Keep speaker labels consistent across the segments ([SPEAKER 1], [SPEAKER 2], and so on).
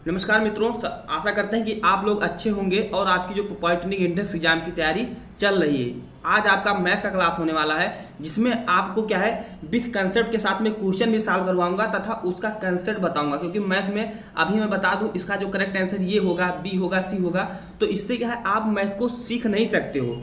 [SPEAKER 1] नमस्कार मित्रों, आशा करते हैं कि आप लोग अच्छे होंगे और आपकी जो पॉलिटेक्निक एंट्रेंस एग्जाम की तैयारी चल रही है। आज आपका मैथ का क्लास होने वाला है जिसमें आपको क्या है विथ कंसेप्ट के साथ में क्वेश्चन भी सॉल्व करवाऊंगा तथा उसका कंसेप्ट बताऊंगा, क्योंकि मैथ में अभी मैं बता दूं इसका जो करेक्ट आंसर ये होगा, बी होगा, सी होगा, तो इससे क्या है आप मैथ को सीख नहीं सकते हो।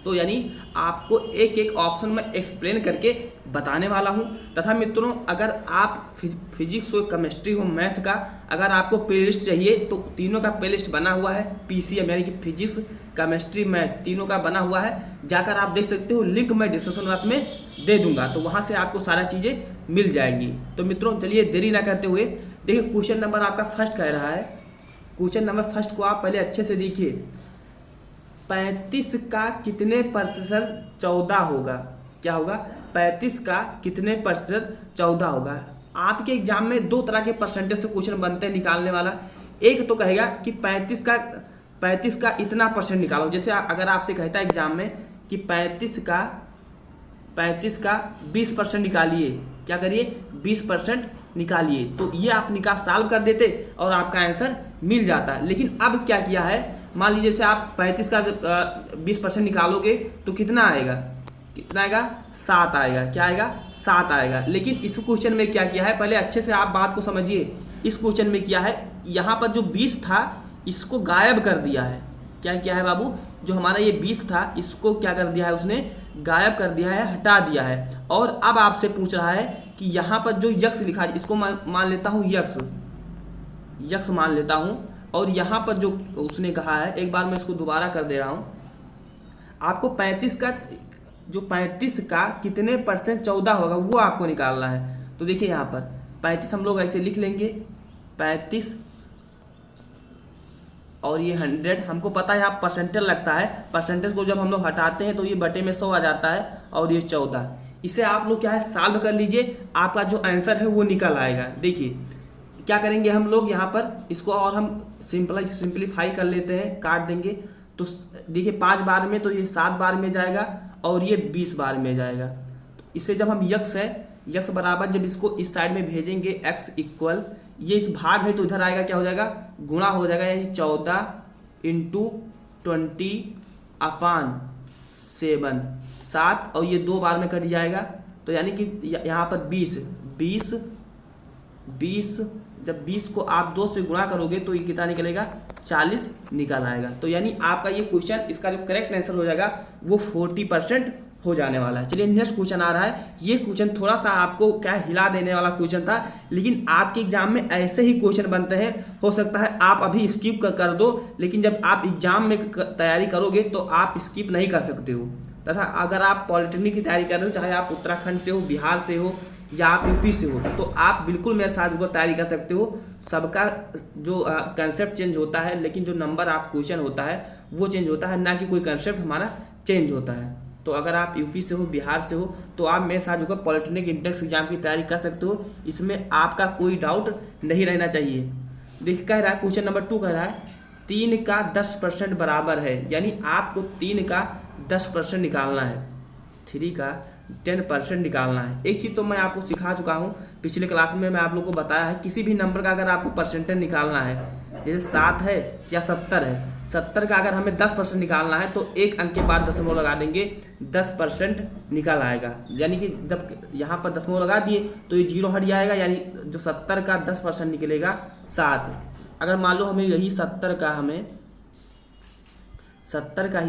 [SPEAKER 1] तो यानी आपको एक एक ऑप्शन में एक्सप्लेन करके बताने वाला हूं। तथा मित्रों, अगर आप फिजिक्स हो, केमिस्ट्री हो, मैथ का अगर आपको प्लेलिस्ट चाहिए तो तीनों का प्लेलिस्ट बना हुआ है। पीसीएम यानी कि फिजिक्स, केमिस्ट्री, मैथ तीनों का बना हुआ है, जाकर आप देख सकते हो। लिंक मैं डिस्क्रिप्शन बॉक्स में दे दूंगा, तो वहां से आपको सारा चीज़ें मिल जाएंगी। तो मित्रों चलिए देरी ना करते हुए देखिए, क्वेश्चन नंबर आपका फर्स्ट कह रहा है। क्वेश्चन नंबर फर्स्ट को आप पहले अच्छे से देखिए। 35 का कितने प्रतिशत 14 होगा? क्या होगा? 35 का कितने प्रतिशत 14 होगा। आपके एग्जाम में दो तरह के परसेंटेज से क्वेश्चन बनते हैं निकालने वाला। एक तो कहेगा कि 35 का इतना परसेंट निकालो। जैसे अगर आपसे कहता है एग्जाम में कि 35 का 20% निकालिए, क्या करिए? 20% निकालिए, तो ये आप निकाल सॉल्व कर देते और आपका आंसर मिल जाता। लेकिन अब क्या किया है, मान लीजिए जैसे आप 35 का 20% निकालोगे तो कितना आएगा? 7 आएगा। क्या आएगा? 7 आएगा। लेकिन इस क्वेश्चन में क्या किया है, पहले अच्छे से आप बात को समझिए। इस क्वेश्चन में किया है, यहाँ पर जो 20 था इसको गायब कर दिया है। क्या किया है बाबू? जो हमारा ये 20 था इसको क्या कर दिया है, उसने गायब कर दिया है, हटा दिया है। और अब आपसे पूछ रहा है कि यहाँ पर जो यक्स लिखा है इसको मान लेता हूँ यक्स मान लेता हूँ। और यहाँ पर जो उसने कहा है, एक बार मैं इसको दोबारा कर दे रहा हूँ। आपको 35 का कितने परसेंट 14 होगा वो आपको निकालना है। तो देखिए यहाँ पर 35 हम लोग ऐसे लिख लेंगे, 35 और ये 100। हमको पता है यहाँ परसेंटेज लगता है, परसेंटेज को जब हम लोग हटाते हैं तो ये बटे में 100 आ जाता है और ये 14। इसे आप लोग क्या है सॉल्व कर लीजिए, आपका जो आंसर है वो निकल आएगा। देखिए क्या करेंगे हम लोग यहाँ पर, इसको और हम सिंपलीफाई कर लेते हैं, काट देंगे। तो देखिए 5 बार में तो ये 7 बार में जाएगा और ये 20 बार में जाएगा। तो इसे जब हम यक्स बराबर जब इसको इस साइड में भेजेंगे, x इक्वल ये इस भाग है तो इधर आएगा, क्या हो जाएगा? गुणा हो जाएगा, यानी 14 × 20/7 7 और ये 2 बार में कट जाएगा। तो यानी कि यहाँ पर 20 जब 20 को आप 2 से गुणा करोगे तो ये कितना निकलेगा? 40 निकल आएगा। तो यानी आपका ये क्वेश्चन, इसका जो करेक्ट आंसर हो जाएगा वो 40% हो जाने वाला है। चलिए नेक्स्ट क्वेश्चन आ रहा है। ये क्वेश्चन थोड़ा सा आपको क्या हिला देने वाला क्वेश्चन था, लेकिन आपके एग्जाम में ऐसे ही क्वेश्चन बनते हैं। हो सकता है आप अभी स्किप कर दो, लेकिन जब आप एग्जाम में तैयारी करोगे तो आप स्किप नहीं कर सकते हो। तथा अगर आप पॉलिटेक्निक की तैयारी कर रहे हो, चाहे आप उत्तराखंड से हो, बिहार से हो या आप यूपी से हो, तो आप बिल्कुल मेरे साथ वो तैयारी कर सकते हो। सबका जो कंसेप्ट चेंज होता है, लेकिन जो नंबर आप क्वेश्चन होता है वो चेंज होता है, ना कि कोई कंसेप्ट हमारा चेंज होता है। तो अगर आप यूपी से हो, बिहार से हो, तो आप मेरे साथ जो पॉलिटेक्निक एंट्रेंस एग्जाम की तैयारी कर सकते हो। इसमें आपका कोई डाउट नहीं रहना चाहिए। देख कह रहा है क्वेश्चन नंबर 2 कह रहा है 3 का 10% बराबर है, यानी आपको 3 का 10% निकालना है, 3 का 10% निकालना है। एक चीज़ तो मैं आपको सिखा चुका हूँ पिछले क्लास में, मैं आप लोग को बताया है, किसी भी नंबर का अगर आपको परसेंटेज निकालना है, जैसे 7 है या 70 है, 70 का अगर हमें 10% निकालना है तो एक अंक के बाद दशमलव लगा देंगे, 10% निकल आएगा। यानी कि जब यहाँ पर दशमलव लगा दिए तो ये 0 हट जाएगा, यानी जो 70 का 10% निकलेगा 7। अगर मान लो हमें यही 70 का हमें 70 का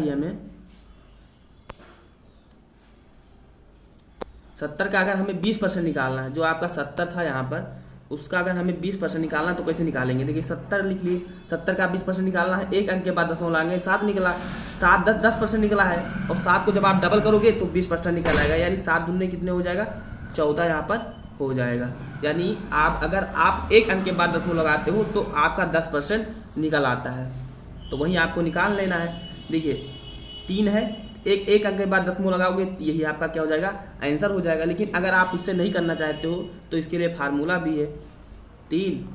[SPEAKER 1] 20% निकालना है, जो आपका 70 था यहाँ पर, उसका अगर हमें 20% निकालना है तो कैसे निकालेंगे? देखिए 70 लिख लिए, 70 का 20% निकालना है, एक अंक के बाद दशमलव लगाएंगे, 7 निकला, 10% निकला है, और 7 को जब आप डबल करोगे तो 20% निकल आएगा, यानी 7 दूनी कितने हो जाएगा? 14 यहाँ पर हो जाएगा। यानी अगर आप एक अंक के बाद दशमलव लगाते हो तो आपका 10% निकल आता है। तो वहीं आपको निकाल लेना है। देखिए 3 है, एक अंक के बाद दशमलव लगाओगे, यही आपका क्या हो जाएगा? आंसर हो जाएगा। लेकिन अगर आप इससे नहीं करना चाहते हो तो इसके लिए फार्मूला भी है, 3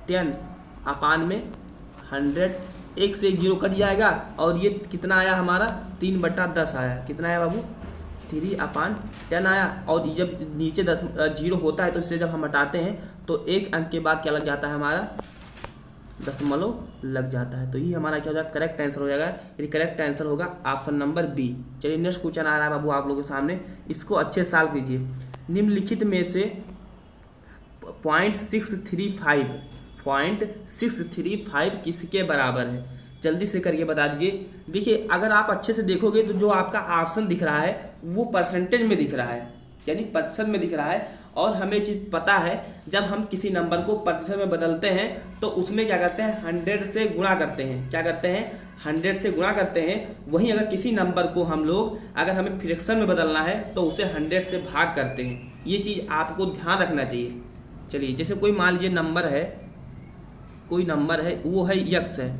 [SPEAKER 1] 10/100, 1 से 1 0 कट जाएगा, और ये कितना आया हमारा? 3/10 आया। कितना आया बाबू? 3/10 आया। और जब नीचे 0 होता है तो इससे जब हम हटाते हैं तो एक अंक के बाद क्या लग जाता है हमारा? दशमलव लग जाता है। तो ये हमारा क्या हो जाएगा, करेक्ट आंसर हो जाएगा। ये करेक्ट आंसर होगा ऑप्शन नंबर बी। चलिए नेक्स्ट क्वेश्चन आ रहा है बाबू आप लोगों के सामने, इसको अच्छे से सॉल्व कीजिए। निम्नलिखित में से .635 किसके बराबर है? जल्दी से करके बता दीजिए। देखिए अगर आप अच्छे से देखोगे तो जो आपका ऑप्शन दिख रहा है वो परसेंटेज में दिख रहा है, यानी प्रतिशत में दिख रहा है। और हमें चीज़ पता है जब हम किसी नंबर को प्रतिशत में बदलते हैं तो उसमें क्या करते हैं, 100 से गुणा करते हैं। क्या करते हैं, 100 से गुणा करते हैं। वहीं अगर किसी नंबर को हम लोग अगर हमें फ्रैक्शन में बदलना है तो उसे 100 से भाग करते हैं। ये चीज़ आपको ध्यान रखना चाहिए। चलिए जैसे कोई मान लीजिए नंबर है, कोई नंबर है वो है यक्स है,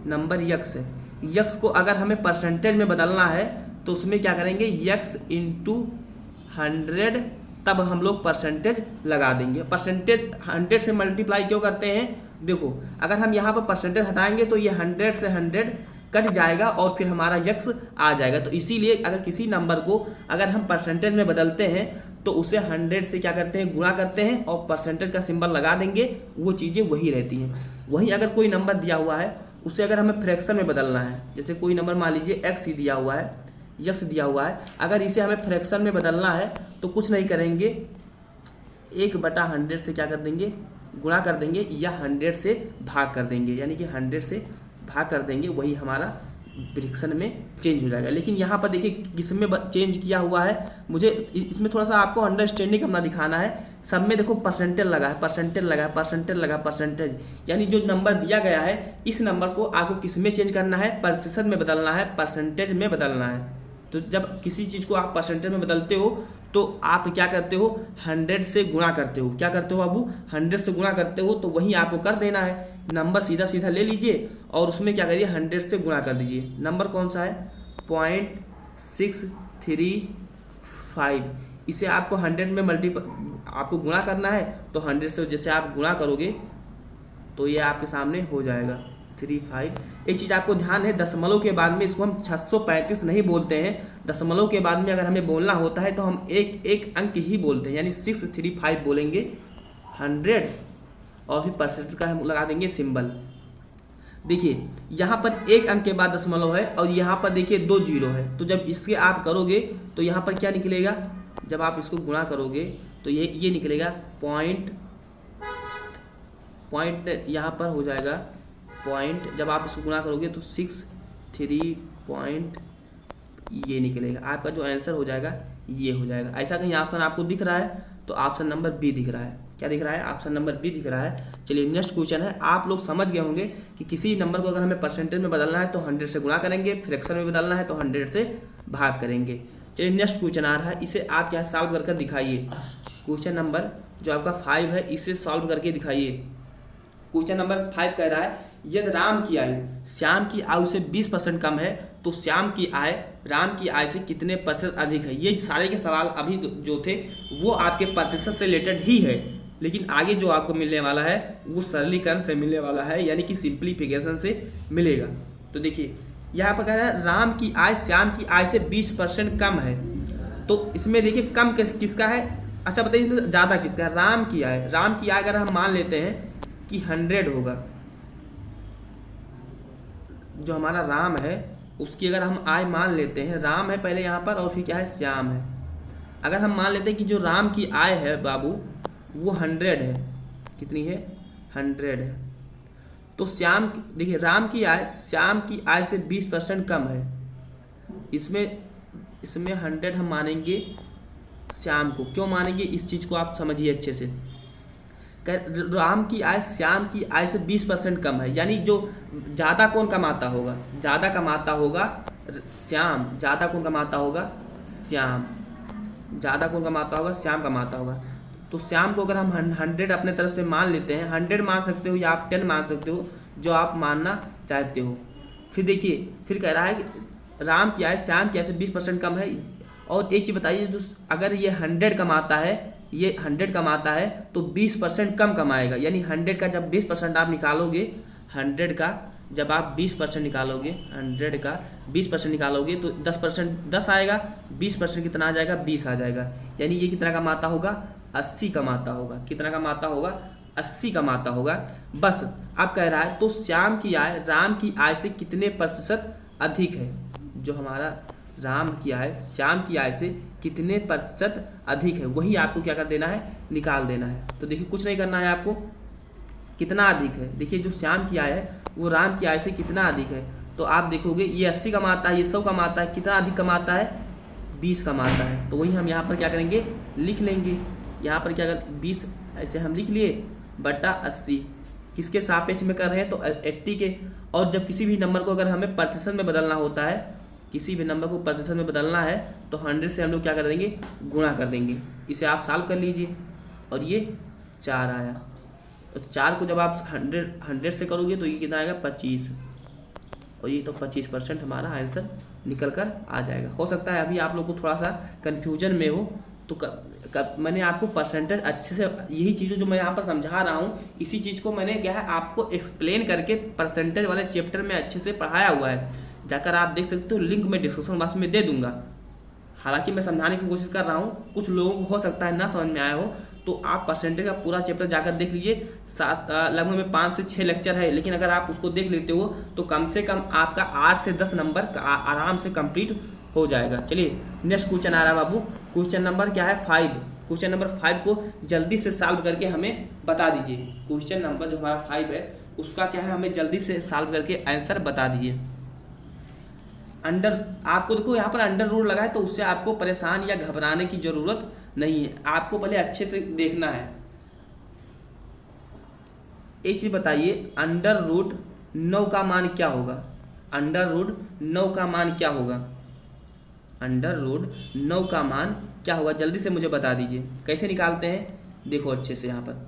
[SPEAKER 1] नंबर यक्स है। यक्स को अगर हमें परसेंटेज में बदलना है तो उसमें क्या करेंगे, यक्स इंटू 100, तब हम लोग परसेंटेज लगा देंगे। परसेंटेज 100 से मल्टीप्लाई क्यों करते हैं, देखो अगर हम यहाँ पर परसेंटेज हटाएंगे तो ये 100 से 100 कट जाएगा और फिर हमारा यक्स आ जाएगा। तो इसीलिए अगर किसी नंबर को अगर हम परसेंटेज में बदलते हैं तो उसे 100 से क्या करते हैं, गुणा करते हैं और परसेंटेज का सिंबल लगा देंगे, वो चीज़ें वही रहती हैं। वहीं अगर कोई नंबर दिया हुआ है उसे अगर हमें फ्रैक्शन में बदलना है, जैसे कोई नंबर मान लीजिए एक्स दिया हुआ है, यक्स दिया हुआ है, अगर इसे हमें फ्रैक्शन में बदलना है तो कुछ नहीं करेंगे, 1/100 से क्या कर देंगे, गुणा कर देंगे या 100 से भाग कर देंगे, यानी कि 100 से भाग कर देंगे, वही हमारा फ्रैक्शन में चेंज हो जाएगा। लेकिन यहाँ पर देखिए किसमें चेंज किया हुआ है, मुझे इसमें थोड़ा सा आपको अंडरस्टैंडिंग अपना दिखाना है। सब में देखो परसेंटेज लगा है, परसेंटेज लगा है, परसेंटेज लगा, परसेंटेज, यानी जो नंबर दिया गया है इस नंबर को आपको किस में चेंज करना है, प्रतिशत में बदलना है, परसेंटेज में बदलना है। तो जब किसी चीज़ को आप परसेंटेज में बदलते हो तो आप क्या करते हो, 100 से गुणा करते हो। क्या करते हो बाबू, 100 से गुणा करते हो, तो वहीं आपको कर देना है। नंबर सीधा सीधा ले लीजिए और उसमें क्या करिए, 100 से गुणा कर दीजिए। नंबर कौन सा है, 0.635। इसे आपको 100 में आपको गुणा करना है तो 100 से जैसे आप गुणा करोगे तो ये आपके सामने हो जाएगा 35। एक चीज़ आपको ध्यान है, दशमलव के बाद में इसको हम 635 नहीं बोलते हैं। दशमलव के बाद में अगर हमें बोलना होता है तो हम एक अंक ही बोलते हैं, यानी 635 बोलेंगे 100 और फिर परसेंट का हम लगा देंगे सिंबल। देखिए यहाँ पर एक अंक के बाद दशमलव है और यहाँ पर देखिए 2 जीरो है। तो जब इसके आप करोगे तो यहाँ पर क्या निकलेगा, जब आप इसको गुणा करोगे तो ये निकलेगा पॉइंट यहाँ पर हो जाएगा पॉइंट, जब आप इसको गुणा करोगे तो 63 पॉइंट ये निकलेगा। आपका जो आंसर हो जाएगा ये हो जाएगा। ऐसा कहीं ऑप्शन आपको दिख रहा है तो ऑप्शन नंबर बी दिख रहा है। क्या दिख रहा है, ऑप्शन नंबर बी दिख रहा है। चलिए नेक्स्ट क्वेश्चन है, आप लोग समझ गए होंगे कि किसी नंबर को अगर हमें परसेंटेज में बदलना है तो 100 से गुणा करेंगे, फ्रैक्शन में बदलना है तो 100 से भाग करेंगे। चलिए नेक्स्ट क्वेश्चन आ रहा है, इसे आप क्या सॉल्व कर दिखाइए। क्वेश्चन नंबर जो आपका 5 है इसे सॉल्व करके दिखाइए। क्वेश्चन नंबर 5 कह रहा है, यदि राम की आयु श्याम की आयु से 20% कम है तो श्याम की आय राम की आय से कितने प्रतिशत अधिक है। ये सारे के सवाल अभी जो थे वो आपके प्रतिशत से रिलेटेड ही है, लेकिन आगे जो आपको मिलने वाला है वो सरलीकरण से मिलने वाला है, यानी कि सिंप्लीफिकेशन से मिलेगा। तो देखिए यहाँ पर कह रहा है राम की आय श्याम की आय से 20% कम है। तो इसमें देखिए कम किसका है, अच्छा बताइए इसमें ज़्यादा किसका है, राम की आय। राम की आय अगर हम मान लेते हैं कि 100 होगा, जो हमारा राम है उसकी अगर हम आय मान लेते हैं, राम है पहले यहाँ पर और फिर क्या है, श्याम है। अगर हम मान लेते हैं कि जो राम की आय है बाबू वो 100 है, कितनी है, 100 है, तो श्याम देखिए राम की आय श्याम की आय से 20% कम है। इसमें 100 हम मानेंगे श्याम को, क्यों मानेंगे इस चीज़ को आप समझिए अच्छे से। राम की आय श्याम की आय से 20% कम है, यानी जो ज़्यादा कौन कमाता होगा, ज़्यादा कमाता होगा श्याम, ज़्यादा कौन कमाता होगा, श्याम, ज़्यादा कौन कमाता होगा, श्याम कमाता होगा। तो श्याम को अगर हम 100 अपने तरफ से मान लेते हैं, 100 मान सकते हो या आप 10 मान सकते हो, जो आप मानना चाहते हो। फिर देखिए फिर कह रहा है कि राम की आय श्याम की आय से 20% कम है। और एक चीज़ बताइए, जो अगर ये 100 कमाता है, ये 100 कमाता है तो 20% कम कमाएगा, यानी 100 का जब 20% आप निकालोगे, 100 का जब आप 20% निकालोगे, 100 का 20% निकालोगे तो 10 आएगा, 20% कितना आ जाएगा, 20 आ जाएगा। यानी ये कितना कमाता होगा, 80 कमाता होगा। कितना कमाता होगा, 80 कमाता होगा। बस अब कह रहा है तो श्याम की आय राम की आय से कितने प्रतिशत अधिक है। जो हमारा राम की आय श्याम की आय से कितने प्रतिशत अधिक है, वही आपको क्या कर देना है, निकाल देना है। तो देखिए कुछ नहीं करना है आपको, कितना अधिक है, देखिए जो श्याम की आय है वो राम की आय से कितना अधिक है। तो आप देखोगे ये 80 कमाता है, ये 100 कमाता है, कितना अधिक कमाता है, 20 कमाता है। तो वही हम यहाँ पर क्या करेंगे, लिख लेंगे। यहाँ पर क्या कर 20 ऐसे हम लिख लिए बटा 80, किसके सापेक्ष में कर रहे हैं, तो 80 के। और जब किसी भी नंबर को अगर हमें प्रतिशत में बदलना होता है, किसी भी नंबर को प्रतिशत में बदलना है तो 100 से हम लोग क्या कर देंगे, गुणा कर देंगे। इसे आप सॉल्व कर लीजिए और ये 4 आया। तो 4 को जब आप 100 से करोगे तो ये कितना आएगा, 25, और ये तो 25% हमारा आंसर निकल कर आ जाएगा। हो सकता है अभी आप लोग को थोड़ा सा कन्फ्यूजन में हो, तो मैंने आपको परसेंटेज अच्छे से, यही चीज़ें जो मैं यहाँ पर समझा रहा हूँ, इसी चीज़ को मैंने क्या है आपको एक्सप्लेन करके परसेंटेज वाले चैप्टर में अच्छे से पढ़ाया हुआ है। जाकर आप देख सकते हो, लिंक मैं डिस्क्रिप्शन बॉक्स में दे दूंगा। हालांकि मैं समझाने की कोशिश कर रहा हूँ, कुछ लोगों को हो सकता है ना समझ में आया हो, तो आप परसेंटेज का पूरा चैप्टर जाकर देख लीजिए। लगभग में 5 से 6 लेक्चर है, लेकिन अगर आप उसको देख लेते हो तो कम से कम आपका 8 से 10 नंबर आराम से कंप्लीट हो जाएगा। चलिए नेक्स्ट क्वेश्चन आ रहा है बाबू, क्वेश्चन नंबर क्या है 5। क्वेश्चन नंबर 5 को जल्दी से सॉल्व करके हमें बता दीजिए। क्वेश्चन नंबर जो हमारा 5 है उसका क्या है, हमें जल्दी से सॉल्व करके आंसर बता दीजिए। आपको देखो यहाँ पर अंडर रूट लगा है, तो उससे आपको परेशान या घबराने की जरूरत नहीं है। आपको पहले अच्छे से देखना है। एक चीज बताइए, अंडर रूट 9 का मान क्या होगा, अंडर रूट 9 का मान क्या होगा, अंडर रूट 9 का मान क्या होगा, जल्दी से मुझे बता दीजिए। कैसे निकालते हैं, देखो अच्छे से यहाँ पर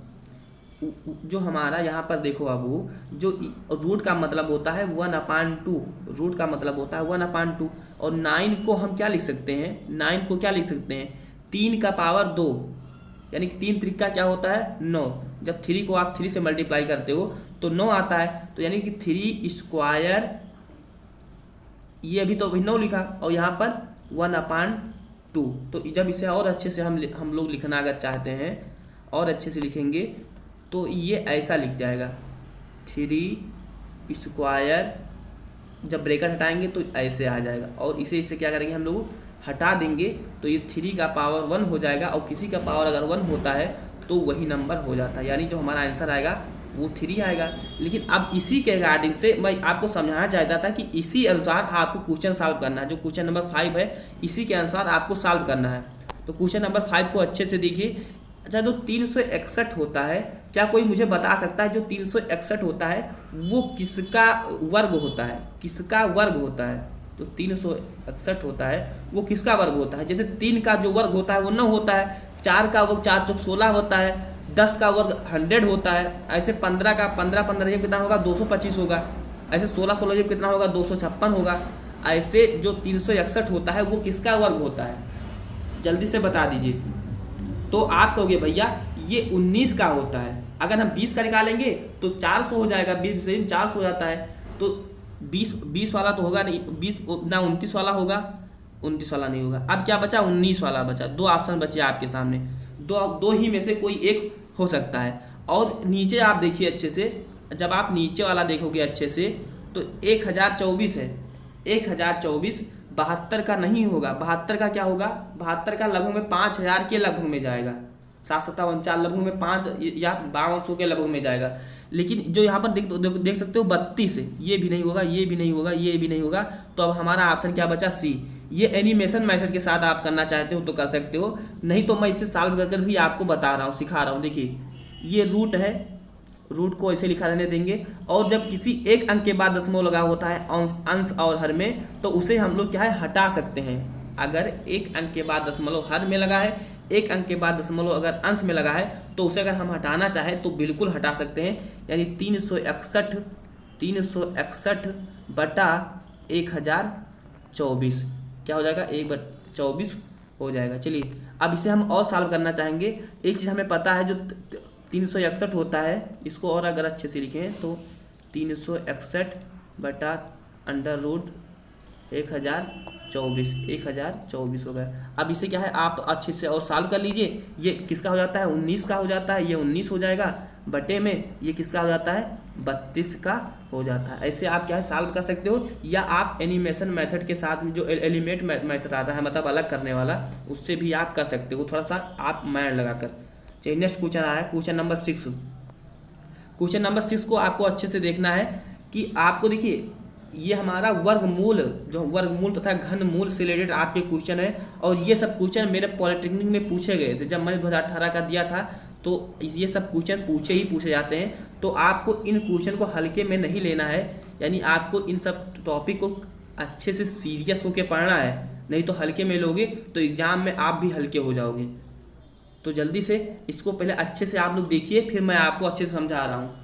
[SPEAKER 1] जो हमारा यहाँ पर देखो बाबू, जो रूट का मतलब होता है 1/2, रूट का मतलब होता है 1/2। और 9 को हम क्या लिख सकते हैं, 9 को क्या लिख सकते हैं, 3 का पावर 2, यानी कि 3 त्रिका क्या होता है 9। जब 3 को आप 3 से मल्टीप्लाई करते हो तो 9 आता है, तो यानी कि 3 स्क्वायर, ये अभी तो अभी 9 लिखा, और यहाँ पर 1/2। तो जब इसे और अच्छे से हम लोग लिखना अगर चाहते हैं, और अच्छे से लिखेंगे तो ये ऐसा लिख जाएगा 3 स्क्वायर, जब ब्रैकेट हटाएंगे तो ऐसे आ जाएगा, और इसे क्या करेंगे हम लोग हटा देंगे तो ये 3 का पावर 1 हो जाएगा, और किसी का पावर अगर 1 होता है तो वही नंबर हो जाता है, यानी जो हमारा आंसर आएगा वो 3 आएगा। लेकिन अब इसी के रिगार्डिंग से मैं आपको समझाना चाहता था कि इसी अनुसार आपको क्वेश्चन सॉल्व करना है। जो क्वेश्चन नंबर 5 है इसी के अनुसार आपको सॉल्व करना है। तो क्वेश्चन नंबर 5 को अच्छे से देखिए। अच्छा, जो 361 होता है, क्या कोई मुझे बता सकता है जो 361 होता है वो किसका वर्ग होता है, किसका वर्ग होता है, जो 361 होता है वो किसका वर्ग होता है। जैसे 3 का जो वर्ग होता है वो 9 होता है, 4 का वर्ग 4 चौक 16 होता है, 10 का वर्ग 100 होता है, ऐसे 15 का 15 जब कितना होगा 225 होगा, ऐसे 16 जब कितना होगा 256 होगा। ऐसे जो 361 होता है वो किसका वर्ग होता है, जल्दी से बता दीजिए। तो आप कहोगे भैया ये 19 का होता है। अगर हम 20 का निकालेंगे तो 400 हो जाएगा, 20 से 400 हो जाता है, तो 20 वाला तो होगा नहीं, 20 ना 29 वाला होगा, 29 वाला नहीं होगा। अब क्या बचा, 19 वाला बचा। 2 ऑप्शन बचे आपके सामने, दो ही में से कोई एक हो सकता है। और नीचे आप देखिए अच्छे से, जब आप नीचे वाला देखोगे अच्छे से तो 1024 है, 1024 72 का नहीं होगा। 72 का क्या होगा, 72 का लगभग में 5000 के लगभग में जाएगा, 757 लगभग में 5 या 5200 के लगभग में जाएगा। लेकिन जो यहाँ पर देख सकते हो 32 है, ये भी नहीं होगा, ये भी नहीं होगा, ये भी नहीं होगा। तो अब हमारा ऑप्शन क्या बचा, सी। ये एनिमेशन मेथड के साथ आप करना चाहते हो तो कर सकते हो, नहीं तो मैं इसे सॉल्व करके भी आपको बता रहा हूँ, सिखा रहा हूँ। देखिए ये रूट है, रूट को ऐसे लिखा रहने देंगे, और जब किसी एक अंक के बाद दशमलव लगा होता है अंश और हर में, तो उसे हम लोग क्या है हटा सकते हैं। अगर एक अंक के बाद दशमलव हर में लगा है, एक अंक के बाद दशमलव अगर अंश में लगा है, तो उसे अगर हम हटाना चाहें तो बिल्कुल हटा सकते हैं। यानी 361 बटा 1024 क्या हो जाएगा, 1/24 हो जाएगा। चलिए अब इसे हम और सॉल्व करना चाहेंगे। एक चीज़ हमें पता है, जो 361 होता है, इसको और अगर अच्छे से लिखें तो 361 बटा अंडर रूट 1024 हो गया। अब इसे क्या है आप अच्छे से और सॉल्व कर लीजिए। ये किसका हो जाता है, 19 का हो जाता है, ये 19 हो जाएगा, बटे में ये किसका हो जाता है 32 का हो जाता है। ऐसे आप क्या है सॉल्व कर सकते हो, या आप एनिमेशन मेथड के साथ में जो एलिमेंट मेथड आता है मतलब अलग करने वाला, उससे भी आप कर सकते हो थोड़ा सा आप माइंड लगाकर। चलिए नेक्स्ट क्वेश्चन आ रहा है क्वेश्चन नंबर 6। क्वेश्चन नंबर 6 को आपको अच्छे से देखना है कि आपको देखिए ये हमारा वर्गमूल जो वर्गमूल तथा घनमूल से रिलेटेड आपके क्वेश्चन है, और ये सब क्वेश्चन मेरे पॉलिटेक्निक में पूछे गए थे जब मैंने 2018 का दिया था। तो ये सब क्वेश्चन पूछे जाते हैं, तो आपको इन क्वेश्चन को हल्के में नहीं लेना है, यानी आपको इन सब टॉपिक को अच्छे से सीरियस होकर पढ़ना है, नहीं तो हल्के में लोगे तो एग्ज़ाम में आप भी हल्के हो जाओगे। तो जल्दी से इसको पहले अच्छे से आप लोग देखिए, फिर मैं आपको अच्छे से समझा रहा हूँ।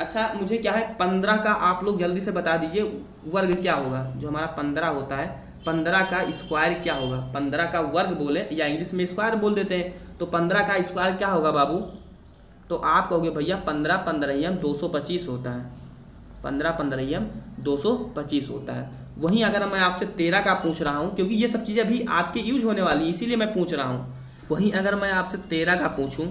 [SPEAKER 1] अच्छा मुझे क्या है 15 का आप लोग जल्दी से बता दीजिए वर्ग क्या होगा। जो हमारा 15 होता है, 15 का स्क्वायर क्या होगा। 15 का वर्ग बोले या इंग्लिश में स्क्वायर बोल देते हैं, तो 15 का स्क्वायर क्या होगा बाबू। तो आप कहोगे भैया 15 15 225 होता है, 15 15 225 होता है। वहीं अगर मैं आपसे 13 का पूछ रहा हूँ, क्योंकि ये सब चीज़ें अभी आपके यूज होने वाली इसीलिए मैं पूछ रहा हूँ। वहीं अगर मैं आपसे 13 का पूछूं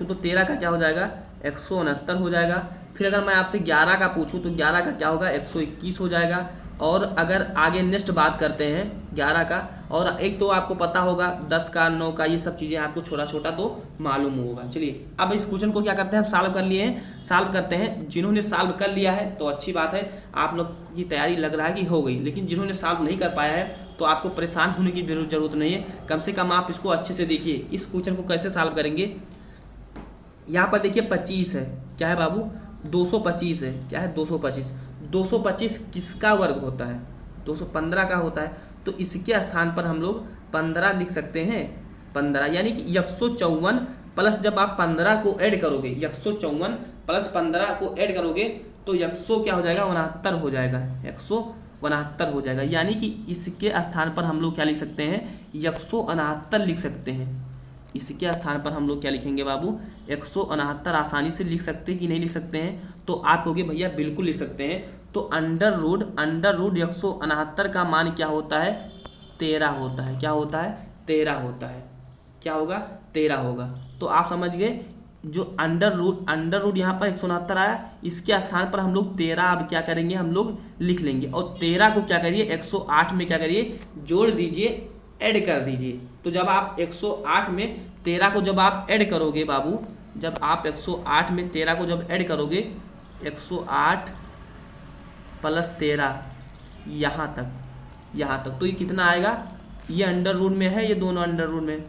[SPEAKER 1] तो 13 का क्या हो जाएगा 169 हो जाएगा। फिर अगर मैं आपसे 11 का पूछूं तो 11 का क्या होगा 121 हो जाएगा। और अगर आगे नेक्स्ट बात करते हैं 11 का, और एक तो आपको पता होगा 10 का 9 का, ये सब चीज़ें आपको छोटा छोटा तो मालूम होगा। चलिए अब इस क्वेश्चन को क्या करते हैं, हम सॉल्व कर लिए हैं, सॉल्व करते हैं। जिन्होंने सॉल्व कर लिया है तो अच्छी बात है, आप लोग की तैयारी लग रहा है कि हो गई, लेकिन जिन्होंने सॉल्व नहीं कर पाया है तो आपको परेशान होने की ज़रूरत नहीं है। कम से कम आप इसको अच्छे से देखिए। इस क्वेश्चन को कैसे सॉल्व करेंगे, यहाँ पर देखिए 25 है, क्या है बाबू 225 है, क्या है 225। 225 किसका वर्ग होता है 215 का होता है, तो इसके स्थान पर हम लोग 15 लिख सकते हैं। 15 यानी कि 154 प्लस जब आप 15 को ऐड करोगे, 154 प्लस 15 को ऐड करोगे तो 100 क्या हो जाएगा 69 हो जाएगा, 169 हो जाएगा। यानी कि इसके स्थान पर हम लोग क्या लिख सकते हैं 169 लिख सकते हैं। इसके स्थान पर हम लोग क्या लिखेंगे बाबू 169 आसानी से लिख सकते हैं कि नहीं लिख सकते हैं, तो आप कहोगे भैया बिल्कुल लिख सकते हैं। तो अंडर रूट 169 का मान क्या होता है 13 होता है। क्या होता है 13 होता है, क्या होगा 13 होगा। तो आप समझ गए, जो अंडर रूट यहाँ पर 169 आया, इसके स्थान पर हम लोग 13 अब क्या करेंगे हम लोग लिख लेंगे। और 13 को क्या करिए 108 में क्या करिए जोड़ दीजिए, ऐड कर दीजिए। तो जब आप 108 में 13 को जब आप ऐड करोगे बाबू, जब आप 108 में 13 को जब ऐड करोगे 108 प्लस 13 यहाँ तक तो ये कितना आएगा, ये अंडर रूट में है, ये दोनों अंडर रूट में,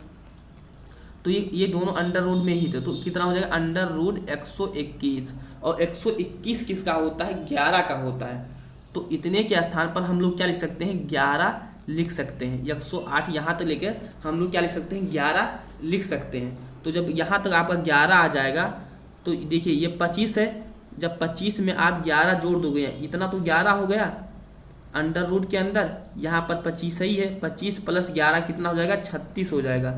[SPEAKER 1] तो ये दोनों अंडर रूट में ही थे, तो कितना हो जाएगा अंडर रूट 121। और 121 किसका होता है 11 का होता है। तो इतने के स्थान पर हम लोग क्या लिख सकते हैं 11 लिख सकते हैं। 108 यहाँ तक लेकर हम लोग क्या लिख सकते हैं 11 लिख सकते हैं। तो जब यहाँ तक आपका 11 आ जाएगा तो देखिए ये 25 है, जब 25 में आप 11 जोड़ दोगे इतना तो 11 हो गया अंडर रूट के अंदर, यहाँ पर 25 ही है, 25 प्लस 11 कितना हो जाएगा 36 हो जाएगा,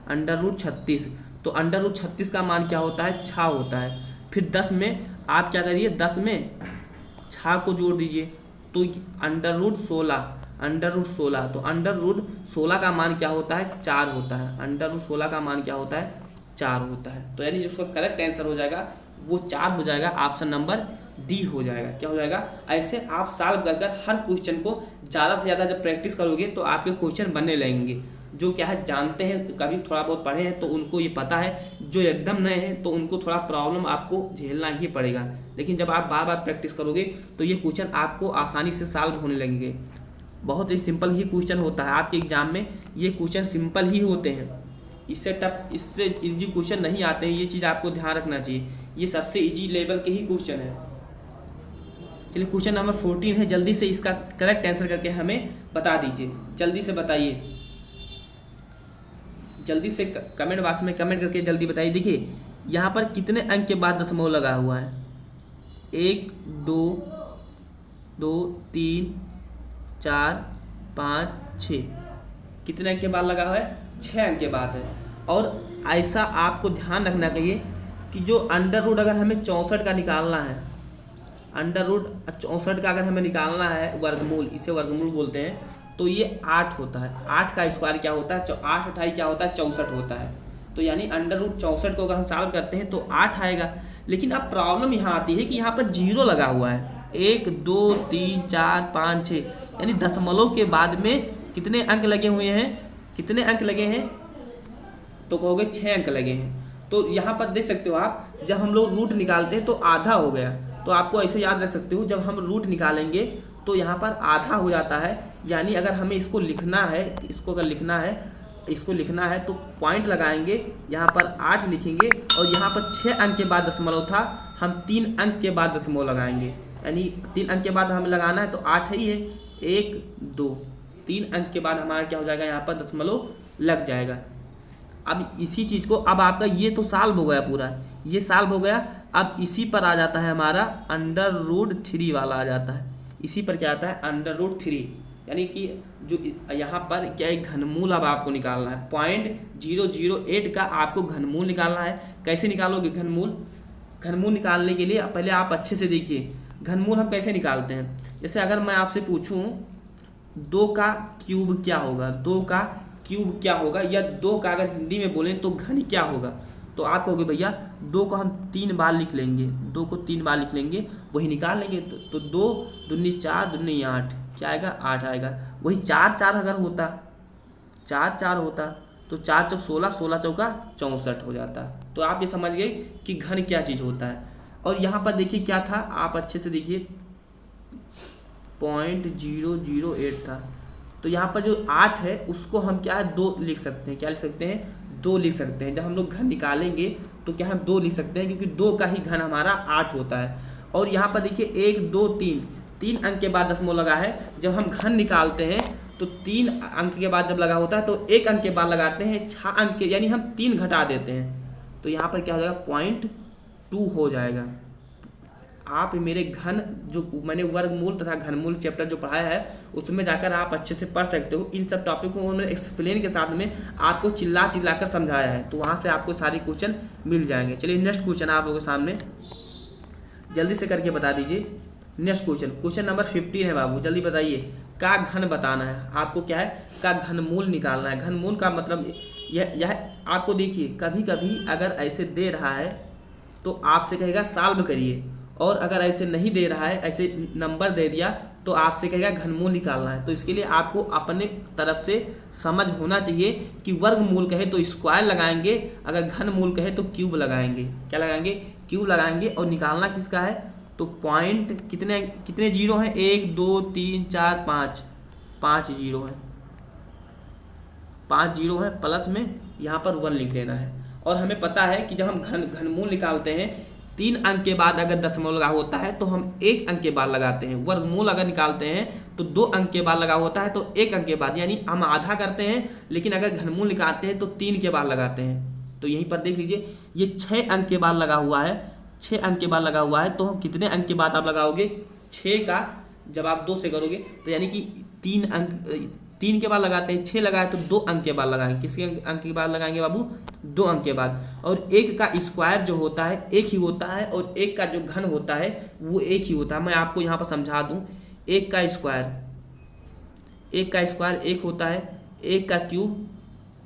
[SPEAKER 1] अंडर रूट 36। तो अंडर रूट 36 का मान क्या होता है 6 होता है। फिर 10 में आप क्या करिए 10 में 6 को जोड़ दीजिए तो अंडर रूट 16, तो अंडर रूट 16 का मान क्या होता है 4 होता है। अंडर रूट 16 का मान क्या होता है 4 होता है। तो यानी जिसका करेक्ट आंसर हो जाएगा वो 4 हो जाएगा, ऑप्शन नंबर डी हो जाएगा। क्या हो जाएगा, ऐसे आप सॉल्व कर हर क्वेश्चन को ज़्यादा से ज़्यादा जब प्रैक्टिस करोगे तो आपके क्वेश्चन बनने लगेंगे। जो क्या है जानते हैं, कभी थोड़ा बहुत पढ़े हैं तो उनको ये पता है, जो एकदम नए हैं तो उनको थोड़ा प्रॉब्लम आपको झेलना ही पड़ेगा। लेकिन जब आप बार बार प्रैक्टिस करोगे तो ये क्वेश्चन आपको आसानी से सॉल्व होने लगेंगे। बहुत ही सिंपल ही क्वेश्चन होता है आपके एग्जाम में, ये क्वेश्चन सिंपल ही होते हैं, इससे इजी क्वेश्चन नहीं आते हैं। ये चीज़ आपको ध्यान रखना चाहिए, ये सबसे इजी लेवल के ही क्वेश्चन है। चलिए क्वेश्चन नंबर 14 है, जल्दी से इसका करेक्ट आंसर करके हमें बता दीजिए, जल्दी से बताइए, जल्दी से कमेंट बॉक्स में कमेंट करके जल्दी बताइए। देखिए यहाँ पर कितने अंक के बाद दशमलव लगा हुआ है, 1 2 2 3 4 5 6, कितने अंक के बाद लगा हुआ है 6 अंक के बाद है। और ऐसा आपको ध्यान रखना चाहिए कि जो अंडर रूट अगर हमें 64 का निकालना है, अंडर रूट 64 का अगर हमें निकालना है वर्गमूल, इसे वर्गमूल बोलते हैं, तो ये 8 होता है। 8 का स्क्वायर क्या होता है 8 8 क्या होता है 64 होता है। तो यानी √64 को अगर हम सॉल्व करते हैं तो 8 आएगा। लेकिन अब प्रॉब्लम यहाँ आती है कि यहाँ पर जीरो लगा हुआ है, 1 2 3 4 5 6, यानी दशमलव के बाद में कितने अंक लगे हुए हैं, कितने अंक लगे हैं, तो कहोगे 6 अंक लगे हैं। तो यहाँ पर देख सकते हो आप, जब हम लोग रूट निकालते हैं तो आधा हो गया। तो आपको ऐसे याद रख सकते हो, जब हम रूट निकालेंगे तो यहाँ पर आधा हो जाता है। यानी अगर हमें इसको लिखना है, इसको अगर लिखना है, इसको लिखना है तो पॉइंट लगाएंगे, यहाँ पर 8 लिखेंगे और यहाँ पर 6 अंक के बाद दशमलव था, हम 3 अंक के बाद दशमलव लगाएंगे। यानी 3 अंक के बाद हमें लगाना है तो 8 ही है, 1 2 3 अंक के बाद हमारा क्या हो जाएगा, यहाँ पर दशमलव लग जाएगा। अब इसी चीज़ को, अब आपका ये तो सॉल्व हो गया, पूरा ये सॉल्व हो गया। अब इसी पर आ जाता है हमारा √3 वाला आ जाता है। इसी पर क्या आता है, √3, यानी कि जो यहाँ पर क्या है, घनमूल अब आपको निकालना है। 0.008 का आपको घनमूल निकालना है। कैसे निकालोगे घनमूल? घनमूल निकालने के लिए पहले आप अच्छे से देखिए घनमूल हम कैसे निकालते हैं। जैसे अगर मैं आपसे पूछूं 2 का क्यूब क्या होगा, 2 का क्यूब क्या होगा, या 2 का अगर हिंदी में बोलें तो घन क्या होगा, तो आप कहोगे भैया 2 को हम 3 बार लिख लेंगे, 2 को 3 बार लिख लेंगे, वही निकाल लेंगे। तो 2 दूनी 4 दूनी 8, क्या आएगा, 8 आएगा। वही 4 4 अगर होता, 4 4 होता तो 4 चौक 16, 16 चौका 64 हो जाता। तो आप ये समझ गए कि घन क्या चीज़ होता है। और यहाँ पर देखिए क्या था, आप अच्छे से देखिए 0.008 था। तो यहाँ पर जो 8 है उसको हम क्या है, 2 लिख सकते हैं। क्या लिख सकते हैं, 2 लिख सकते हैं। जब हम लोग घन निकालेंगे तो क्या हम 2 लिख सकते हैं, क्योंकि 2 का ही घन हमारा 8 होता है। और यहाँ पर देखिए 1 2 3 अंक के बाद दशमलव लगा है। जब हम घन निकालते हैं तो 3 अंक के बाद जब लगा होता है तो 1 अंक के बाद लगाते हैं 6 अंक के, यानी हम 3 घटा देते हैं। तो यहाँ पर क्या हो जाएगा, 0.2 हो जाएगा। आप मेरे घन, जो मैंने वर्गमूल तथा घनमूल चैप्टर जो पढ़ाया है उसमें जाकर आप अच्छे से पढ़ सकते हो। इन सब टॉपिक को उन्होंने एक्सप्लेन के साथ में आपको चिल्ला कर समझाया है, तो वहाँ से आपको सारे क्वेश्चन मिल जाएंगे। चलिए नेक्स्ट क्वेश्चन आप लोगों के सामने जल्दी से करके बता दीजिए। नेक्स्ट क्वेश्चन नंबर 15 है बाबू, जल्दी बताइए। का घन बताना है आपको, क्या है, का घनमूल निकालना है। घनमूल का मतलब यह आपको देखिए, कभी कभी अगर ऐसे दे रहा है तो आपसे कहेगा सॉल्व करिए, और अगर ऐसे नहीं दे रहा है, ऐसे नंबर दे दिया तो आपसे कहेगा घनमूल निकालना है। तो इसके लिए आपको अपने तरफ से समझ होना चाहिए कि वर्गमूल कहे तो स्क्वायर लगाएंगे, अगर घनमूल कहे तो क्यूब लगाएंगे। क्या लगाएंगे, क्यूब लगाएंगे। और निकालना किसका है, तो पॉइंट कितने जीरो हैं, 1 2 3 4 5 जीरो हैं, 5 जीरो हैं, प्लस में यहाँ पर 1 लिख देना है। और हमें पता है कि जब हम घनमूल निकालते हैं 3 अंक के बाद अगर दशमलव लगा होता है तो हम 1 अंक के बाद लगाते हैं। वर्गमूल अगर निकालते हैं तो 2 अंक के बाद लगा होता है तो 1 अंक के बाद, यानी हम आधा करते हैं। लेकिन अगर घनमूल निकालते हैं तो 3 के बाद लगाते हैं। तो यहीं पर देख लीजिए, ये 6 अंक के बाद लगा हुआ है, 6 अंक के बाद लगा हुआ है। तो हम कितने अंक के बाद आप लगाओगे, 6 का जब आप 2 से करोगे तो यानी कि 3 के बाद लगाते हैं, 6 लगाए तो 2 अंक के बाद लगाएंगे। किसी अंक के बाद लगाएंगे बाबू, 2 अंक के बाद। और 1 का स्क्वायर जो होता है 1 ही होता है, और 1 का जो घन होता है वो 1 ही होता है। मैं आपको यहाँ पर समझा दूँ, 1 का स्क्वायर 1 होता है, 1 का क्यूब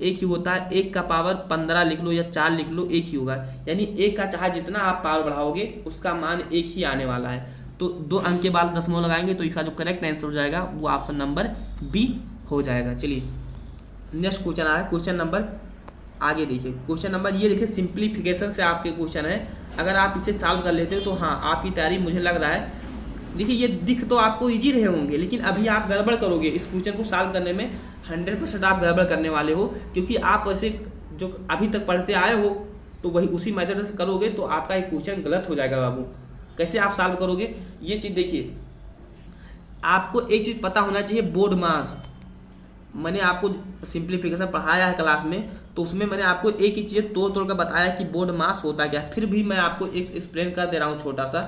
[SPEAKER 1] 1 ही होता है, 1 का पावर 15 लिख लो या 4 लिख लो, 1 ही होगा। यानी 1 का चाहे जितना आप पावर बढ़ाओगे उसका मान 1 ही आने वाला है। तो 2 अंक के बाद दशमलव लगाएंगे तो इसका जो करेक्ट आंसर हो जाएगा वो ऑप्शन नंबर बी हो जाएगा। चलिए नेक्स्ट क्वेश्चन आ रहा है, क्वेश्चन नंबर आगे देखिए। क्वेश्चन नंबर ये देखिए, सिंप्लीफिकेशन से आपके क्वेश्चन है। अगर आप इसे सॉल्व कर लेते हो तो हाँ, आपकी तैयारी मुझे लग रहा है। देखिए ये दिख तो आपको इजी रहे होंगे, लेकिन अभी आप गड़बड़ करोगे इस क्वेश्चन को सॉल्व करने में। 100% आप गड़बड़ करने वाले हो, क्योंकि आप वैसे जो अभी तक पढ़ते आए हो तो वही उसी मेथड से करोगे तो आपका एक क्वेश्चन गलत हो जाएगा बाबू। कैसे आप सॉल्व करोगे, ये चीज़ देखिए। आपको एक चीज़ पता होना चाहिए, बोर्ड मास। मैंने आपको सिंप्लीफिकेशन पढ़ाया है क्लास में, तो उसमें मैंने आपको एक ही चीज़ तोड़ कर बताया कि बोर्ड मास होता क्या है। फिर भी मैं आपको एक एक्सप्लेन कर दे रहा हूँ छोटा सा।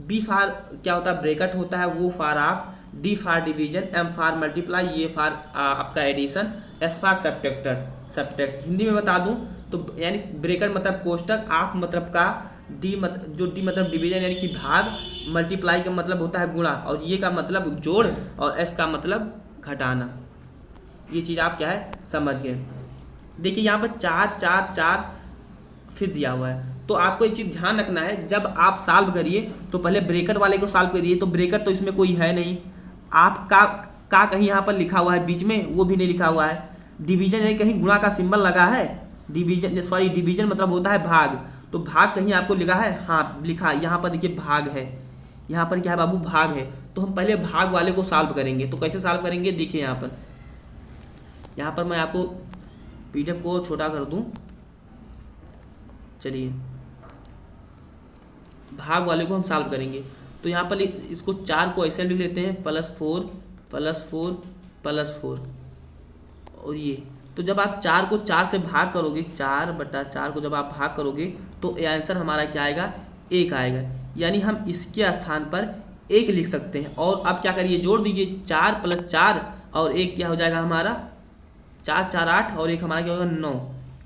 [SPEAKER 1] बी फार क्या होता है, ब्रैकेट होता है, O for of, D for division, M for multiply, ये फार आपका addition, S for subtract. Hindi में बता दूं तो यानी ब्रैकेट मतलब कोष्टक, ऑफ मतलब का, डी मतलब डिवीजन यानी कि भाग, मल्टीप्लाई का मतलब होता है गुणा, और ये का मतलब जोड़, और एस का मतलब घटाना। ये चीज़ आप क्या है समझ गए। देखिए यहाँ पर 4 4 4 फिर दिया हुआ है। तो आपको एक चीज़ ध्यान रखना है, जब आप सॉल्व करिए तो पहले ब्रेकेट वाले को सॉल्व करिए। तो ब्रेकेट तो इसमें कोई है नहीं, आप का कहीं यहाँ पर लिखा हुआ है बीच में, वो भी नहीं लिखा हुआ है। डिवीजन यानी कहीं गुणा का सिंबल लगा है, डिवीजन सॉरी डिवीजन मतलब होता है भाग, तो भाग कहीं आपको लिखा है, हाँ लिखा है यहाँ पर, देखिए भाग है, यहाँ पर क्या है बाबू, भाग है। तो हम पहले भाग वाले को सॉल्व करेंगे। तो कैसे सॉल्व करेंगे, देखिए यहाँ पर मैं आपको पीडीएफ को छोटा कर दूँ। चलिए भाग वाले को हम सॉल्व करेंगे। तो यहाँ पर इसको 4 को ऐसे लिख लेते हैं, +4 +4 +4, और ये तो जब आप 4 को 4 से भाग करोगे, 4/4 को जब आप भाग करोगे तो ये आंसर हमारा क्या आएगा, 1 आएगा। यानी हम इसके स्थान पर 1 लिख सकते हैं। और अब क्या करिए, जोड़ दीजिए, 4 + 4 और 1 क्या हो जाएगा हमारा, 4 4 8 और 1 हमारा क्या होगा 9।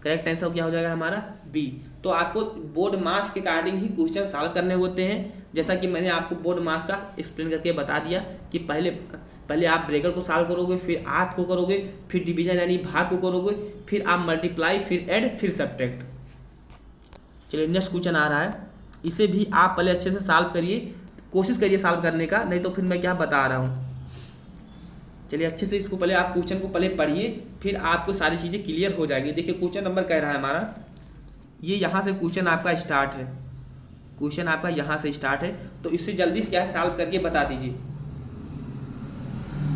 [SPEAKER 1] करेक्ट आंसर क्या हो जाएगा हमारा बी। तो आपको बोर्ड मास के अकॉर्डिंग ही क्वेश्चन सॉल्व करने होते हैं। जैसा कि मैंने आपको बोर्ड मास का एक्सप्लेन करके बता दिया कि पहले आप ब्रेकर को सॉल्व करोगे, फिर आप को करोगे, फिर डिवीजन यानी भाग को करोगे, फिर आप मल्टीप्लाई, फिर ऐड, फिर सब्ट्रैक्ट। चलिए नेक्स्ट क्वेश्चन आ रहा है, इसे भी आप पहले अच्छे से सॉल्व करिए, कोशिश करिए सॉल्व करने का, नहीं तो फिर मैं क्या बता रहा हूँ। चलिए अच्छे से इसको पहले आप क्वेश्चन को पहले पढ़िए, फिर आपको सारी चीज़ें क्लियर हो जाएंगी। देखिए क्वेश्चन नंबर कह रहा है हमारा, ये यहाँ से क्वेश्चन आपका स्टार्ट है, क्वेश्चन आपका यहाँ से स्टार्ट है। तो इससे जल्दी से क्या है सॉल्व करके बता दीजिए।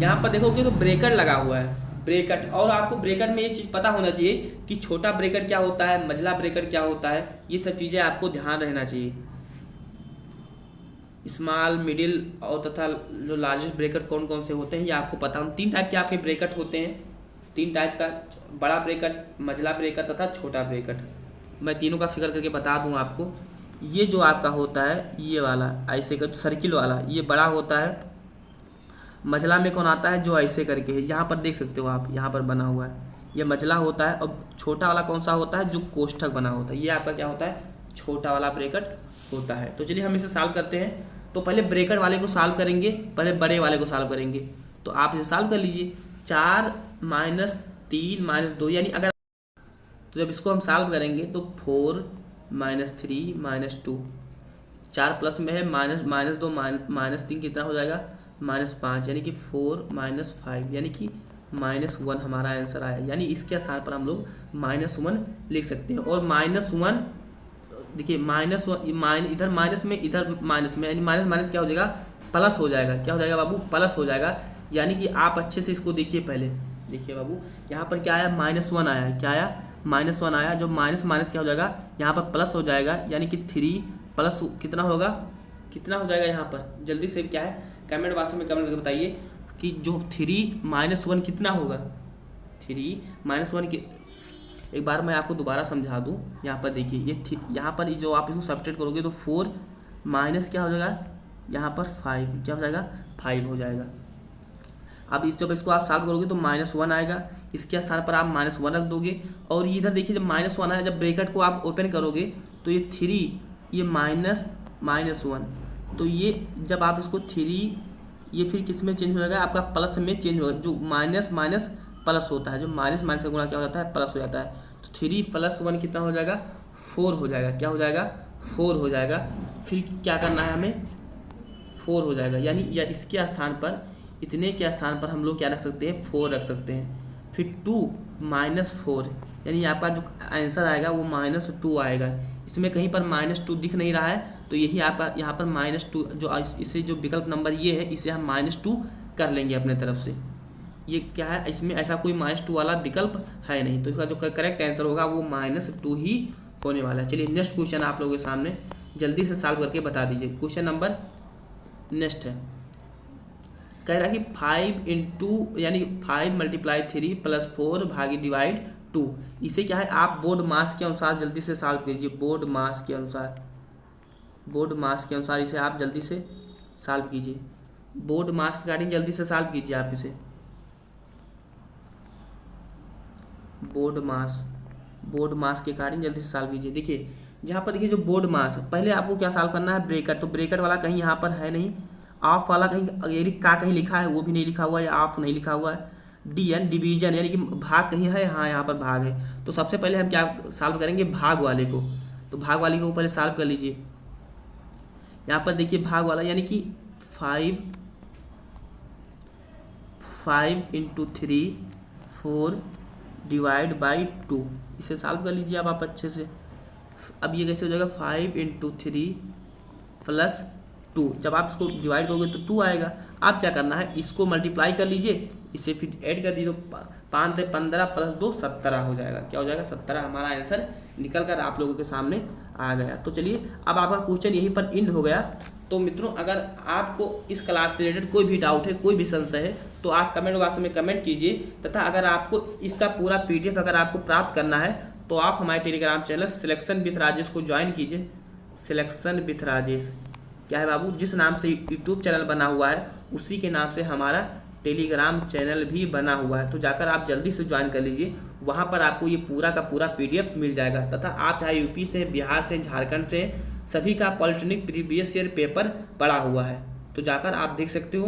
[SPEAKER 1] यहाँ पर देखोगे तो ब्रेकेट लगा हुआ है, ब्रेकेट, और आपको ब्रेकेट में ये चीज़ पता होना चाहिए कि छोटा ब्रेकेट क्या होता है, मझला ब्रेकेट क्या होता है, ये सब चीज़ें आपको ध्यान रहना चाहिए। स्मॉल, मिडिल और तथा जो लार्जेस्ट ब्रेकेट कौन कौन से होते हैं ये आपको पता हो। 3 टाइप के आपके ब्रेकेट होते हैं, 3 टाइप का, बड़ा ब्रेकेट, मझला ब्रेकेट तथा छोटा ब्रेकेट। मैं तीनों का फिगर करके बता दूं आपको। ये जो आपका होता है ये वाला ऐसे कर सर्किल वाला, ये बड़ा होता है। मझला में कौन आता है, जो ऐसे करके है, यहाँ पर देख सकते हो आप, यहाँ पर बना हुआ है, ये मझला होता है। और छोटा वाला कौन सा होता है, जो कोष्ठक बना होता है, ये आपका क्या होता है, छोटा वाला ब्रेकेट होता है। तो चलिए हम इसे सॉल्व करते हैं। तो पहले ब्रेकेट वाले को सॉल्व करेंगे, पहले बड़े वाले को सॉल्व करेंगे। तो आप इसे सॉल्व कर लीजिए, 4 - 3 - 2, यानी अगर तो जब इसको हम सॉल्व करेंगे तो 4 - 3 - 2, 4 प्लस में है, -2 -3 कितना हो जाएगा, -5, यानी कि 4 - 5, यानी कि -1 हमारा आंसर आया। यानी इसके स्थान पर हम लोग -1 लिख सकते हैं। और -1 देखिए, -1 इधर माइनस में, इधर माइनस में, यानी माइनस माइनस क्या हो जाएगा, प्लस हो जाएगा। क्या हो जाएगा बाबू, प्लस हो जाएगा। यानी कि आप अच्छे से इसको देखिए, पहले देखिए बाबू, यहाँ पर क्या आया, -1 आया है, क्या आया, -1 आया। जो माइनस माइनस क्या हो जाएगा, यहाँ पर प्लस हो जाएगा, यानी कि 3 प्लस कितना होगा, कितना हो जाएगा यहाँ पर, जल्दी से क्या है कमेंट बॉक्स में कमेंट करके बताइए कि जो 3 - 1 कितना होगा। 3 - 1 के एक बार मैं आपको दोबारा समझा दूं। यहाँ पर देखिए, ये यहाँ पर जो आप इसको सब्ट्रैक्ट करोगे तो 4 माइनस क्या हो जाएगा, यहाँ पर 5 क्या हो जाएगा, 5 हो जाएगा। अब जब इसको आप सॉल्व करोगे तो -1 आएगा, इसके स्थान पर आप -1 रख दोगे। और ये इधर देखिए, जब -1 आया, जब ब्रैकेट को आप ओपन करोगे तो ये 3, ये -1, तो ये जब आप इसको 3, ये फिर किस में चेंज हो जाएगा, आपका प्लस में चेंज होगा। जो माइनस माइनस प्लस होता है, जो माइनस माइनस का गुणा क्या हो जाता है, प्लस हो जाता है। तो 3 + 1 कितना हो जाएगा, 4 हो जाएगा। क्या हो जाएगा, 4 हो जाएगा। फिर क्या करना है हमें, 4 हो जाएगा। यानी या इसके स्थान पर, इतने के स्थान पर हम लोग क्या रख सकते हैं, 4 रख सकते हैं। फिर 2 - 4, यानी आपका जो आंसर आएगा वो -2 आएगा। इसमें कहीं पर -2 दिख नहीं रहा है, तो यही आपका यहाँ पर -2, जो इसे जो विकल्प नंबर ये है, इसे हम -2 कर लेंगे अपने तरफ से। ये क्या है, इसमें ऐसा कोई -2 वाला विकल्प है नहीं, तो इसका जो करेक्ट आंसर होगा वो -2 ही होने वाला है। चलिए नेक्स्ट क्वेश्चन आप लोगों के सामने जल्दी से सॉल्व करके बता दीजिए। क्वेश्चन नंबर नेक्स्ट है, कह रहा है कि 5 यानी 5 × 3 + 4 भागी डिवाइड 2। इसे क्या है, आप बोर्ड मास के अनुसार जल्दी से सॉल्व कीजिए। बोर्ड मास के अनुसार इसे आप जल्दी से सॉल्व कीजिए। बोर्ड मास के अकॉर्डिंग जल्दी से सॉल्व कीजिए आप इसे। बोर्ड मास के अकॉर्डिंग जल्दी से सॉल्व कीजिए। देखिए यहाँ पर देखिए, जो बोर्ड मास, पहले आपको क्या सॉल्व करना है, ब्रैकेट। तो ब्रैकेट वाला कहीं यहाँ पर है नहीं, ऑफ वाला कहीं, यदि का कहीं लिखा है वो भी नहीं लिखा हुआ है, या ऑफ नहीं लिखा हुआ है। DN डिवीजन यानी कि भाग कहीं है, हाँ यहाँ पर भाग है। तो सबसे पहले हम क्या सॉल्व करेंगे, भाग वाले को। तो भाग वाले को पहले सॉल्व कर लीजिए। यहाँ पर देखिए भाग वाला यानी कि 5 × 3 4 डिवाइड बाई 2, इसे सॉल्व कर लीजिए अब आप अच्छे से। अब ये कैसे हो जाएगा, 5 × 3 + 2, जब आप इसको डिवाइड करोगे तो 2 आएगा। आप क्या करना है, इसको मल्टीप्लाई कर लीजिए, इसे फिर ऐड कर दीजिए, तो 5 × 15 + 2 17 हो जाएगा। क्या हो जाएगा, 17 हमारा आंसर निकल कर आप लोगों के सामने आ गया। तो चलिए अब आपका क्वेश्चन यहीं पर एंड हो गया। तो मित्रों अगर आपको इस क्लास से रिलेटेड कोई भी डाउट है, कोई भी संशय है, तो आप कमेंट बॉक्स में कमेंट कीजिए। तथा अगर आपको इसका पूरा PDF अगर आपको प्राप्त करना है तो आप हमारे Telegram channel selection with Rajesh को ज्वाइन कीजिए। सिलेक्शन विथ राजेश क्या है बाबू, जिस नाम से यूट्यूब चैनल बना हुआ है उसी के नाम से हमारा टेलीग्राम चैनल भी बना हुआ है। तो जाकर आप जल्दी से ज्वाइन कर लीजिए, वहाँ पर आपको ये पूरा का पूरा PDF मिल जाएगा। तथा आप चाहे यूपी से, बिहार से, झारखंड से, सभी का पॉलिटेक्निक प्रीवियस ईयर पेपर पड़ा हुआ है, तो जाकर आप देख सकते हो।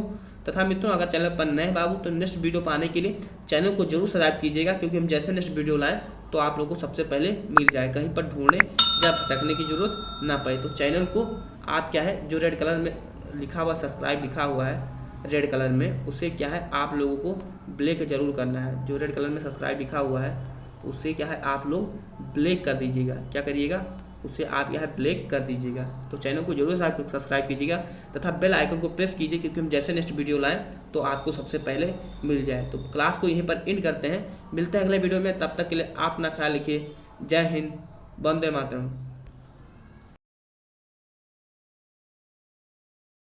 [SPEAKER 1] तथा मित्रों अगर चैनल पर नए बाबू तो नेक्स्ट वीडियो पाने के लिए चैनल को जरूर सब्सक्राइब कीजिएगा, क्योंकि हम जैसे नेक्स्ट वीडियो लाएँ तो आप लोगों को सबसे पहले मिल जाए, कहीं पर ढूंढने या भटकने की जरूरत ना पड़े। तो चैनल को आप क्या है, जो रेड कलर में लिखा हुआ सब्सक्राइब लिखा हुआ है रेड कलर में, उसे क्या है आप लोगों को ब्लैक जरूर करना है। जो रेड कलर में सब्सक्राइब लिखा हुआ है उसे क्या है आप लोग ब्लैक कर दीजिएगा। क्या करिएगा, उसे आप क्या है ब्लैक कर दीजिएगा। तो चैनल को जरूर सब्सक्राइब कीजिएगा तथा बेल आइकन को प्रेस कीजिए, क्योंकि हम जैसे नेक्स्ट वीडियो लाएं तो आपको सबसे पहले मिल जाए। तो क्लास को यहीं पर एंड करते हैं, मिलते हैं अगले वीडियो में। तब तक के लिए आप अपना ख्याल रखिए। जय हिंद, वंदे मातरम।